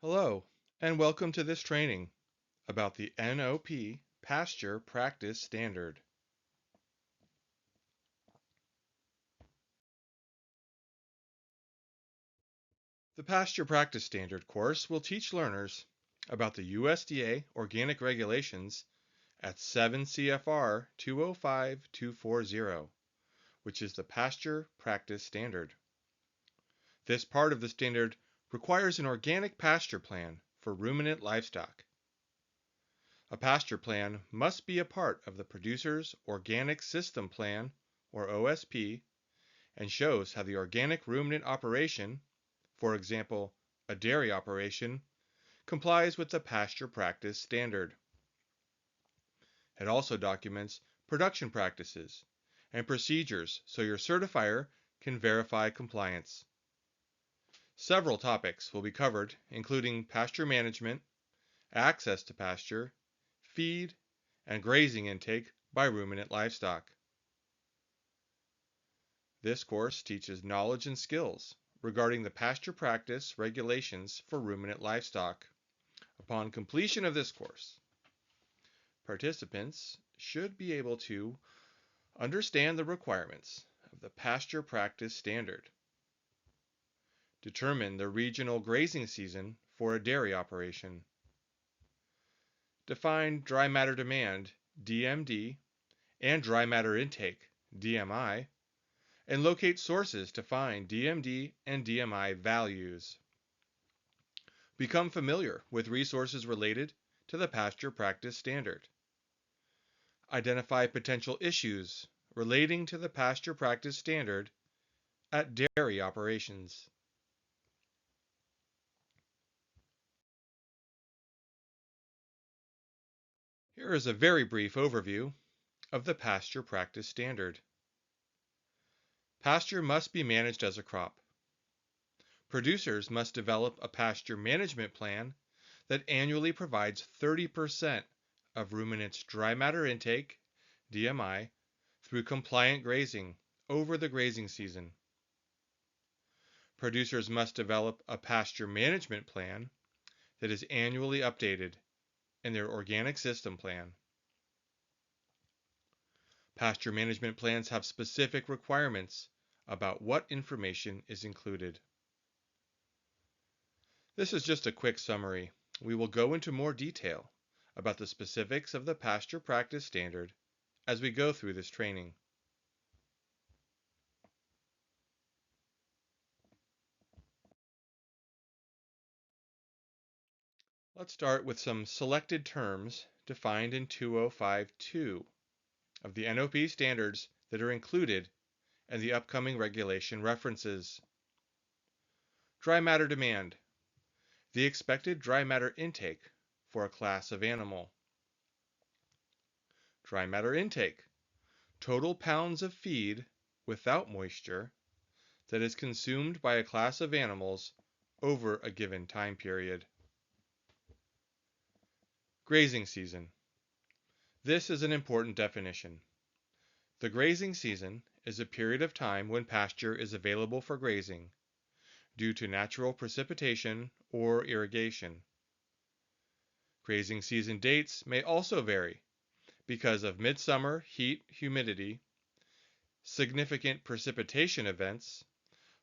Hello, and welcome to this training about the NOP Pasture Practice Standard. The Pasture Practice Standard course will teach learners about the USDA organic regulations at 7 CFR 205240, which is the Pasture Practice Standard. This part of the standard requires an organic pasture plan for ruminant livestock. A pasture plan must be a part of the producer's Organic System Plan, or OSP, and shows how the organic ruminant operation, for example, a dairy operation, complies with the pasture practice standard. It also documents production practices and procedures so your certifier can verify compliance. Several topics will be covered, including pasture management, access to pasture, feed, and grazing intake by ruminant livestock. This course teaches knowledge and skills regarding the pasture practice regulations for ruminant livestock. Upon completion of this course, participants should be able to understand the requirements of the pasture practice standard, determine the regional grazing season for a dairy operation, define dry matter demand, DMD, and dry matter intake, DMI, and locate sources to find DMD and DMI values. Become familiar with resources related to the pasture practice standard. Identify potential issues relating to the pasture practice standard at dairy operations. Here is a very brief overview of the pasture practice standard. Pasture must be managed as a crop. Producers must develop a pasture management plan that annually provides 30% of ruminants' dry matter intake, DMI, through compliant grazing over the grazing season. Producers must develop a pasture management plan that is annually updated in their organic system plan. Pasture management plans have specific requirements about what information is included. This is just a quick summary. We will go into more detail about the specifics of the pasture practice standard as we go through this training. Let's start with some selected terms defined in 2052 of the NOP standards that are included in the upcoming regulation references. Dry matter demand, the expected dry matter intake for a class of animal. Dry matter intake, total pounds of feed without moisture that is consumed by a class of animals over a given time period. Grazing season. This is an important definition. The grazing season is a period of time when pasture is available for grazing due to natural precipitation or irrigation. Grazing season dates may also vary because of midsummer heat humidity, significant precipitation events,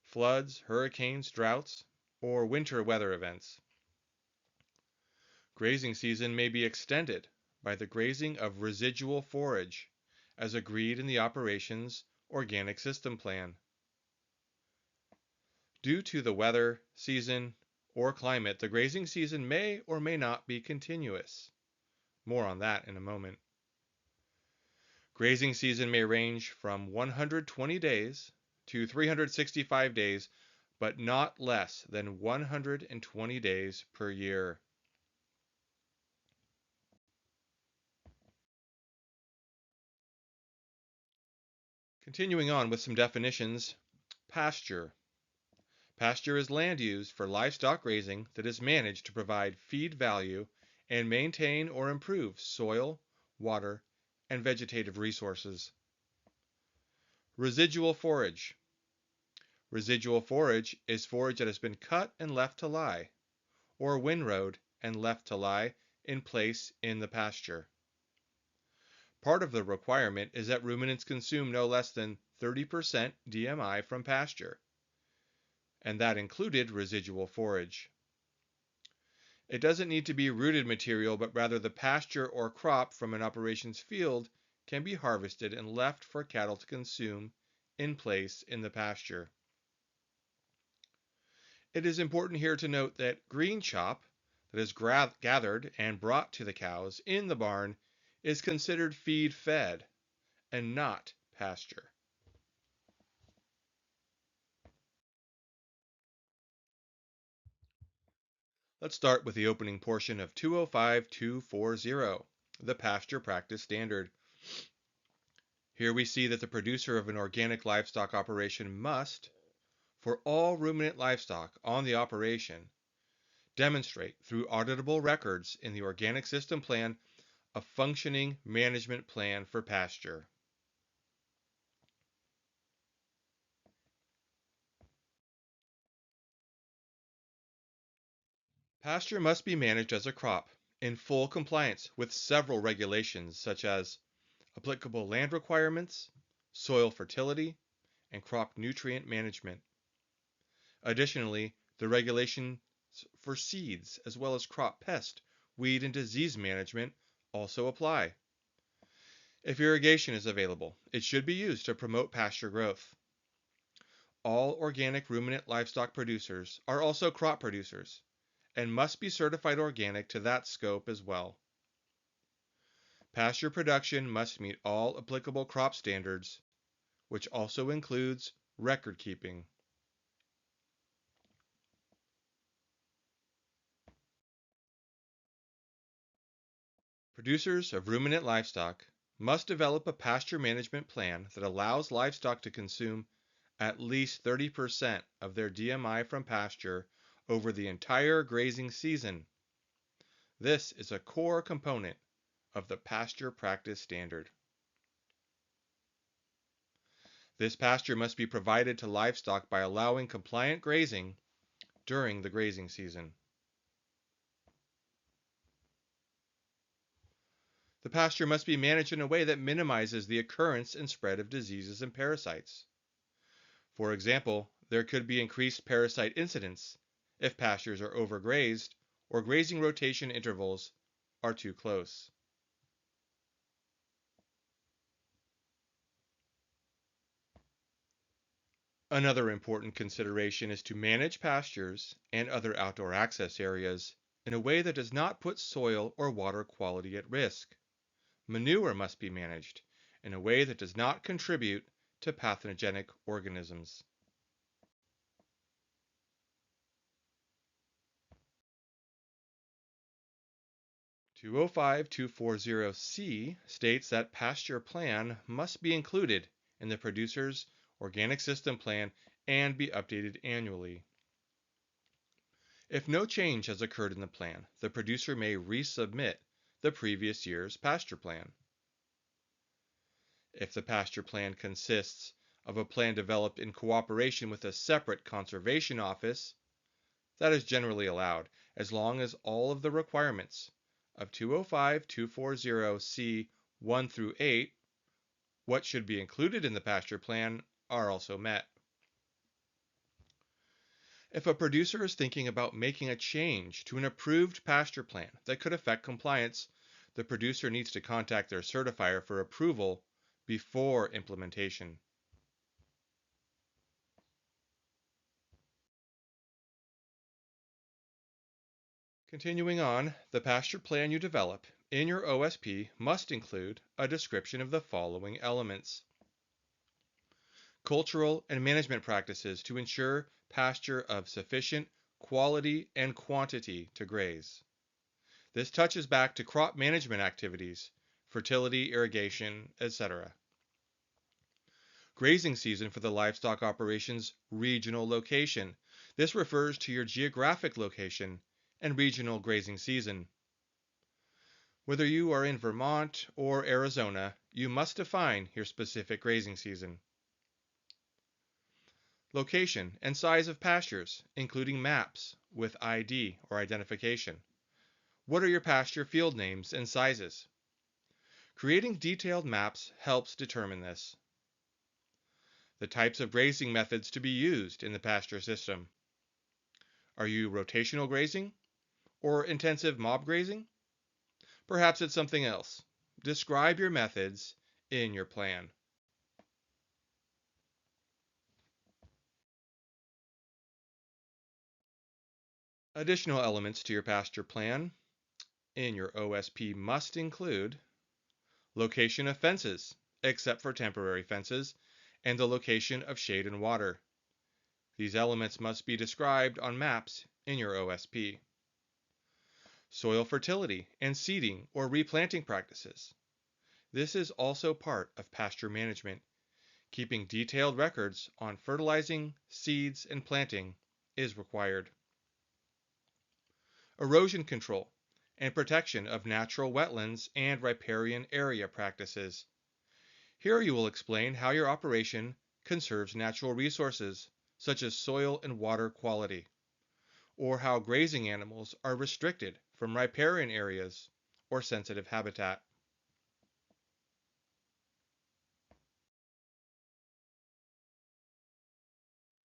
floods, hurricanes, droughts, or winter weather events. Grazing season may be extended by the grazing of residual forage, as agreed in the operation's organic system plan. Due to the weather, season, or climate, the grazing season may or may not be continuous. More on that in a moment. Grazing season may range from 120 days to 365 days, but not less than 120 days per year. Continuing on with some definitions, pasture. Pasture is land used for livestock grazing that is managed to provide feed value and maintain or improve soil, water, and vegetative resources. Residual forage. Residual forage is forage that has been cut and left to lie, or windrowed and left to lie in place in the pasture. Part of the requirement is that ruminants consume no less than 30% DMI from pasture, and that included residual forage. It doesn't need to be rooted material, but rather the pasture or crop from an operations field can be harvested and left for cattle to consume in place in the pasture. It is important here to note that green chop that is gathered and brought to the cows in the barn is considered feed fed and not pasture. Let's start with the opening portion of 205240, the Pasture Practice Standard. Here we see that the producer of an organic livestock operation must, for all ruminant livestock on the operation, demonstrate through auditable records in the organic system plan a functioning management plan for pasture. Pasture must be managed as a crop in full compliance with several regulations such as applicable land requirements, soil fertility, and crop nutrient management. Additionally, the regulations for seeds as well as crop pest, weed, and disease management also apply. If irrigation is available, it should be used to promote pasture growth. All organic ruminant livestock producers are also crop producers and must be certified organic to that scope as well. Pasture production must meet all applicable crop standards, which also includes record keeping. Producers of ruminant livestock must develop a pasture management plan that allows livestock to consume at least 30% of their DMI from pasture over the entire grazing season. This is a core component of the Pasture Practice Standard. This pasture must be provided to livestock by allowing compliant grazing during the grazing season. The pasture must be managed in a way that minimizes the occurrence and spread of diseases and parasites. For example, there could be increased parasite incidence if pastures are overgrazed or grazing rotation intervals are too close. Another important consideration is to manage pastures and other outdoor access areas in a way that does not put soil or water quality at risk. Manure must be managed in a way that does not contribute to pathogenic organisms. 205240C states that pasture plan must be included in the producer's organic system plan and be updated annually. If no change has occurred in the plan, the producer may resubmit the previous year's pasture plan. If the pasture plan consists of a plan developed in cooperation with a separate conservation office, that is generally allowed as long as all of the requirements of 205240C 1 through 8, what should be included in the pasture plan, are also met. If a producer is thinking about making a change to an approved pasture plan that could affect compliance, the producer needs to contact their certifier for approval before implementation. Continuing on, the pasture plan you develop in your OSP must include a description of the following elements: cultural and management practices to ensure pasture of sufficient quality and quantity to graze. This touches back to crop management activities, fertility, irrigation, etc. Grazing season for the livestock operations regional location. This refers to your geographic location and regional grazing season. Whether you are in Vermont or Arizona, you must define your specific grazing season. Location and size of pastures, including maps with ID or identification. What are your pasture field names and sizes? Creating detailed maps helps determine this. The types of grazing methods to be used in the pasture system. Are you rotational grazing or intensive mob grazing? Perhaps it's something else. Describe your methods in your plan. Additional elements to your pasture plan in your OSP must include location of fences, except for temporary fences, and the location of shade and water. These elements must be described on maps in your OSP. Soil fertility and seeding or replanting practices. This is also part of pasture management. Keeping detailed records on fertilizing, seeds, and planting is required. Erosion control and protection of natural wetlands and riparian area practices. Here you will explain how your operation conserves natural resources, such as soil and water quality, or how grazing animals are restricted from riparian areas or sensitive habitat.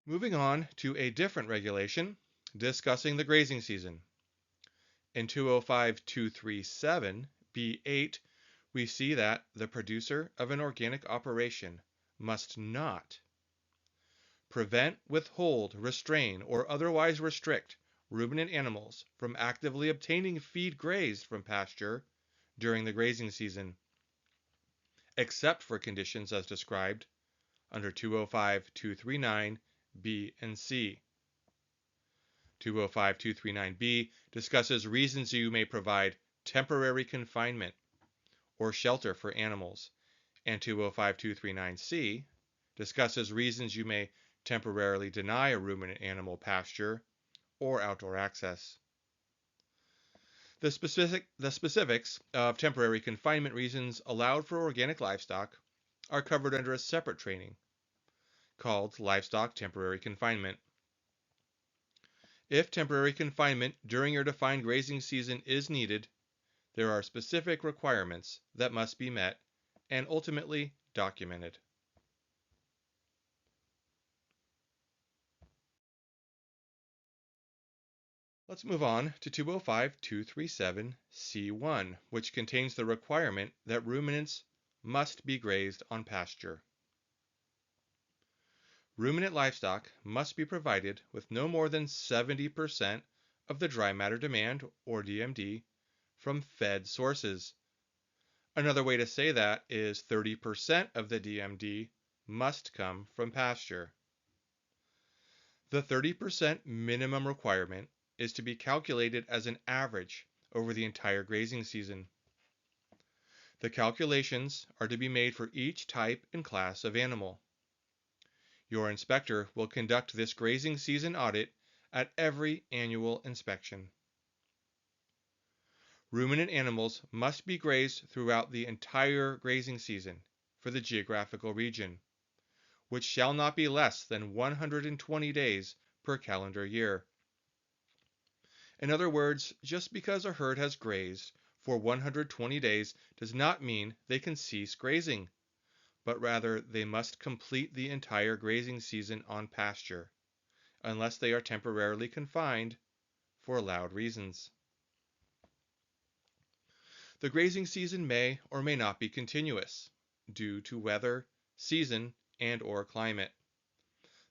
Moving on to a different regulation, discussing the grazing season. In 205237B8, we see that the producer of an organic operation must not prevent, withhold, restrain, or otherwise restrict ruminant animals from actively obtaining feed grazed from pasture during the grazing season, except for conditions as described under 205239B and C. 205239B discusses reasons you may provide temporary confinement or shelter for animals, and 205239C discusses reasons you may temporarily deny a ruminant animal pasture or outdoor access. The specifics of temporary confinement reasons allowed for organic livestock are covered under a separate training called Livestock Temporary Confinement. If temporary confinement during your defined grazing season is needed, there are specific requirements that must be met and ultimately documented. Let's move on to 205237C1, which contains the requirement that ruminants must be grazed on pasture. Ruminant livestock must be provided with no more than 70% of the dry matter demand, or DMD, from fed sources. Another way to say that is 30% of the DMD must come from pasture. The 30% minimum requirement is to be calculated as an average over the entire grazing season. The calculations are to be made for each type and class of animal. Your inspector will conduct this grazing season audit at every annual inspection. Ruminant animals must be grazed throughout the entire grazing season for the geographical region, which shall not be less than 120 days per calendar year. In other words, just because a herd has grazed for 120 days does not mean they can cease grazing, but rather they must complete the entire grazing season on pasture, unless they are temporarily confined for allowed reasons. The grazing season may or may not be continuous, due to weather, season, and/or climate.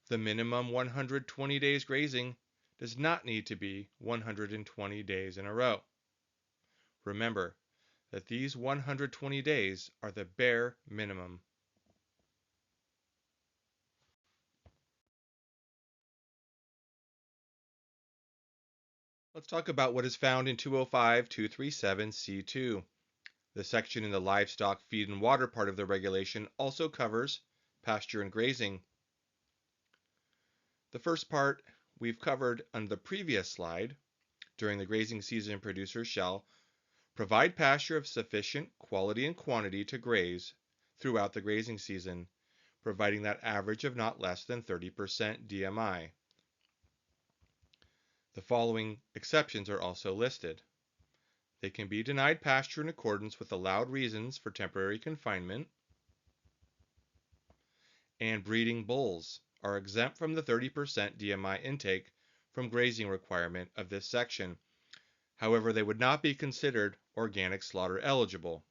The minimum 120 days grazing does not need to be 120 days in a row. Remember that these 120 days are the bare minimum. Let's talk about what is found in 205237C2. The section in the livestock feed and water part of the regulation also covers pasture and grazing. The first part we've covered on the previous slide. During the grazing season, producers shall provide pasture of sufficient quality and quantity to graze throughout the grazing season, providing that average of not less than 30% DMI. The following exceptions are also listed. They can be denied pasture in accordance with allowed reasons for temporary confinement, and breeding bulls are exempt from the 30% DMI intake from grazing requirement of this section. However, they would not be considered organic slaughter eligible.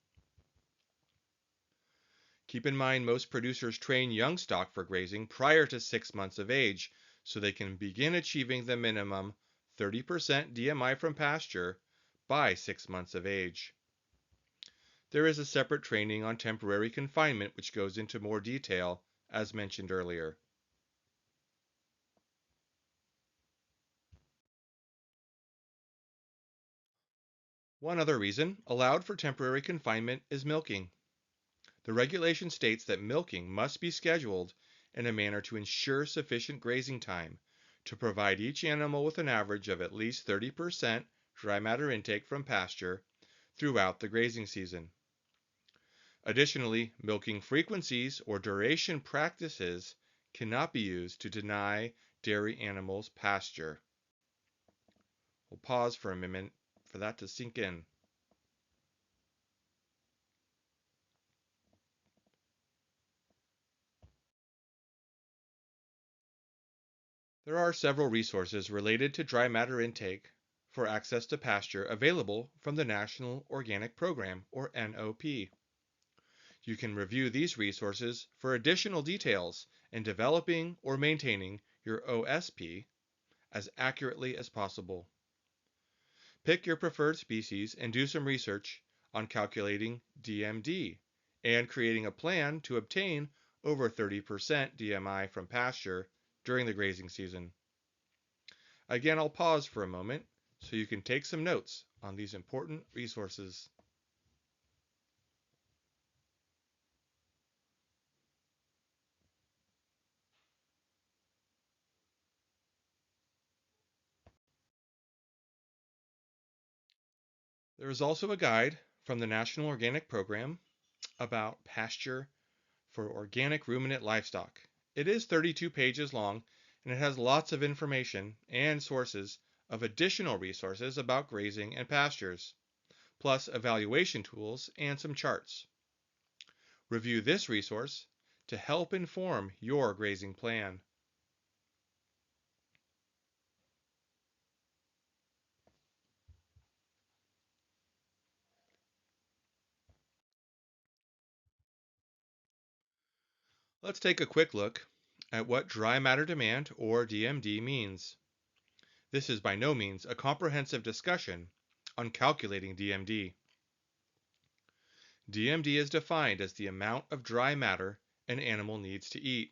Keep in mind most producers train young stock for grazing prior to 6 months of age, so they can begin achieving the minimum 30% DMI from pasture by 6 months of age. There is a separate training on temporary confinement which goes into more detail, as mentioned earlier. One other reason allowed for temporary confinement is milking. The regulation states that milking must be scheduled in a manner to ensure sufficient grazing time to provide each animal with an average of at least 30% dry matter intake from pasture throughout the grazing season. Additionally, milking frequencies or duration practices cannot be used to deny dairy animals pasture. We'll pause for a minute for that to sink in. There are several resources related to dry matter intake for access to pasture available from the National Organic Program, or NOP. You can review these resources for additional details in developing or maintaining your OSP as accurately as possible. Pick your preferred species and do some research on calculating DMD and creating a plan to obtain over 30% DMI from pasture during the grazing season. Again, I'll pause for a moment so you can take some notes on these important resources. There is also a guide from the National Organic Program about pasture for organic ruminant livestock. It is 32 pages long and it has lots of information and sources of additional resources about grazing and pastures, plus evaluation tools and some charts. Review this resource to help inform your grazing plan. Let's take a quick look at what dry matter demand, or DMD, means. This is by no means a comprehensive discussion on calculating DMD. DMD is defined as the amount of dry matter an animal needs to eat.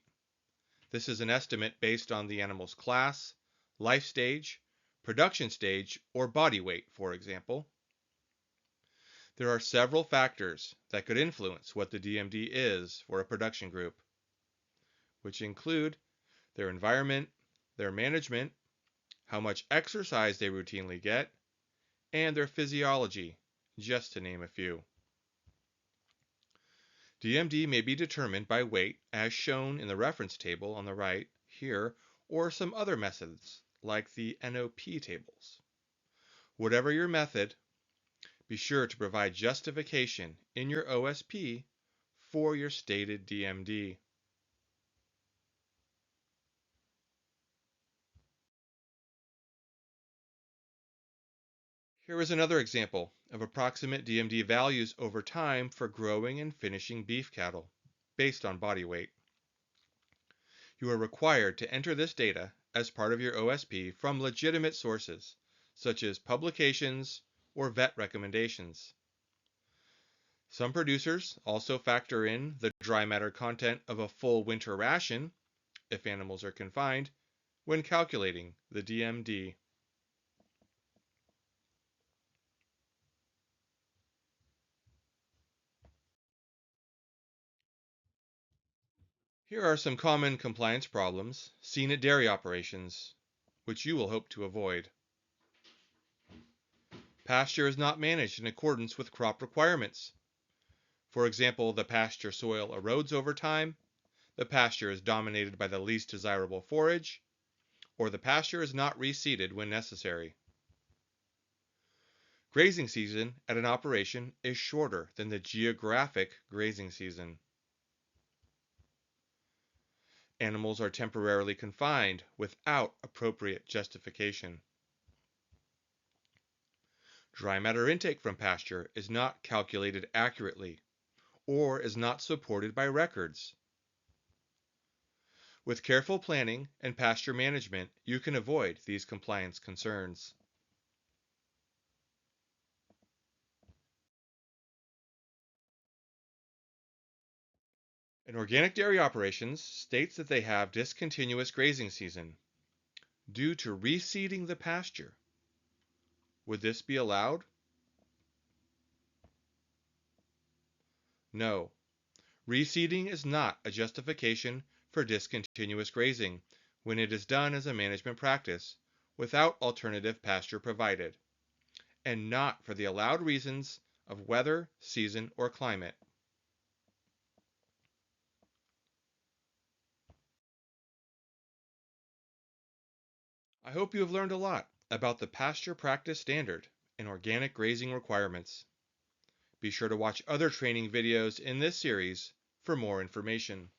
This is an estimate based on the animal's class, life stage, production stage, or body weight, for example. There are several factors that could influence what the DMD is for a production group, which include their environment, their management, how much exercise they routinely get, and their physiology, just to name a few. DMD may be determined by weight, as shown in the reference table on the right here, or some other methods, like the NOP tables. Whatever your method, be sure to provide justification in your OSP for your stated DMD. Here is another example of approximate DMD values over time for growing and finishing beef cattle, based on body weight. You are required to enter this data as part of your OSP from legitimate sources, such as publications or vet recommendations. Some producers also factor in the dry matter content of a full winter ration, if animals are confined, when calculating the DMD. Here are some common compliance problems seen at dairy operations, which you will hope to avoid. Pasture is not managed in accordance with crop requirements. For example, the pasture soil erodes over time, the pasture is dominated by the least desirable forage, or the pasture is not reseeded when necessary. Grazing season at an operation is shorter than the geographic grazing season. Animals are temporarily confined without appropriate justification. Dry matter intake from pasture is not calculated accurately or is not supported by records. With careful planning and pasture management, you can avoid these compliance concerns. An organic dairy operations states that they have discontinuous grazing season due to reseeding the pasture. Would this be allowed? No. Reseeding is not a justification for discontinuous grazing when it is done as a management practice without alternative pasture provided, and not for the allowed reasons of weather, season, or climate. I hope you have learned a lot about the pasture practice standard and organic grazing requirements. Be sure to watch other training videos in this series for more information.